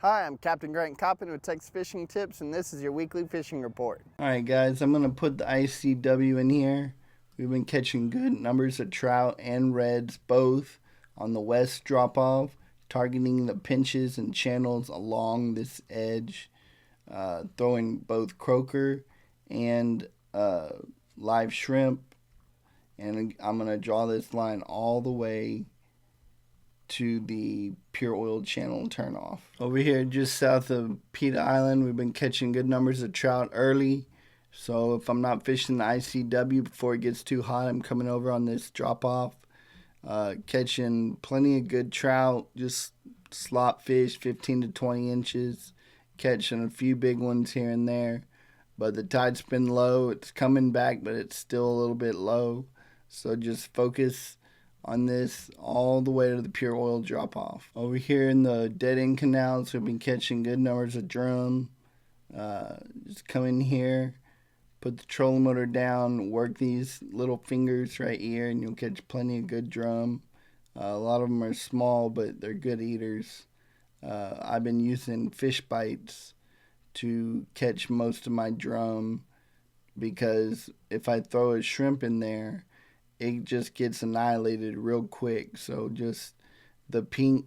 Hi, I'm Captain Grant Coppin with Texas Fishing Tips, and this is your weekly fishing report. Alright guys, I'm going to put the ICW in here. We've been catching good numbers of trout and reds both on the west drop-off, targeting the pinches and channels along this edge, throwing both croaker and live shrimp. And I'm going to draw this line all the way to the pure oil channel turn off. Over here just south of Peta Island, we've been catching good numbers of trout early. So if I'm not fishing the ICW before it gets too hot, I'm coming over on this drop off, catching plenty of good trout, just slop fish, 15 to 20 inches, catching a few big ones here and there. But the tide's been low. It's coming back, but it's still a little bit low. So just focus on this all the way to the pure oil drop off. Over here in the dead end canals, we've been catching good numbers of drum. Just come in here, put the trolling motor down, work these little fingers right here, and you'll catch plenty of good drum. A lot of them are small, but they're good eaters. I've been using fish bites to catch most of my drum, because if I throw a shrimp in there, it just gets annihilated real quick. So just the pink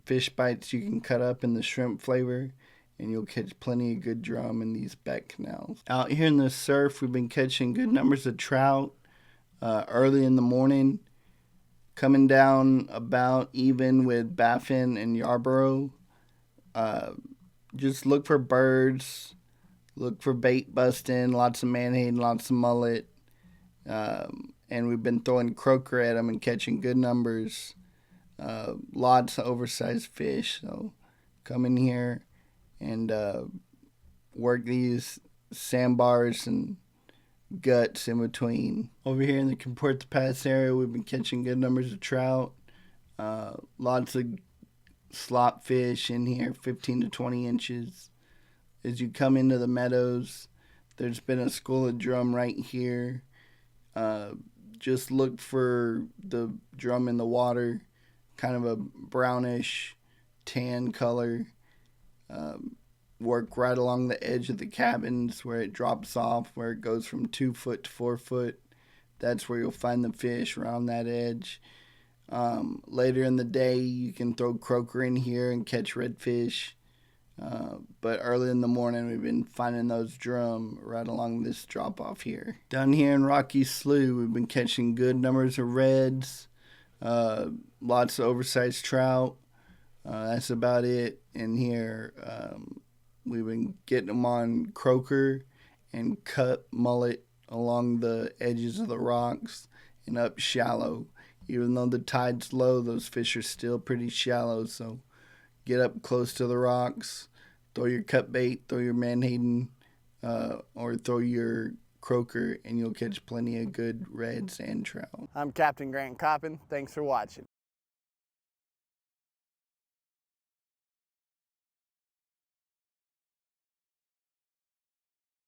fish bites you can cut up in the shrimp flavor, and you'll catch plenty of good drum in these back canals. Out here in the surf, we've been catching good numbers of trout early in the morning, coming down about even with Baffin and Yarborough. Just look for birds, look for bait busting, lots of manhade, lots of mullet. And we've been throwing croaker at them and catching good numbers. Lots of oversized fish. So come in here and work these sandbars and guts in between. Over here in the Corpus Pass area, we've been catching good numbers of trout. Lots of slop fish in here, 15 to 20 inches. As you come into the meadows, there's been a school of drum right here. Just look for the drum in the water, kind of a brownish tan color. Work right along the edge of the cabins where it drops off, where it goes from 2 foot to 4 foot. That's where you'll find the fish, around that edge. Later in the day, you can throw croaker in here and catch redfish. But early in the morning, we've been finding those drum right along this drop off here. Down here in Rocky Slough, we've been catching good numbers of reds, lots of oversized trout. That's about it in here. We've been getting them on croaker and cut mullet along the edges of the rocks and up shallow. Even though the tide's low, those fish are still pretty shallow, so get up close to the rocks, throw your cut bait, throw your menhaden, or throw your croaker, and you'll catch plenty of good reds and trout. I'm Captain Grant Coppin. Thanks for watching.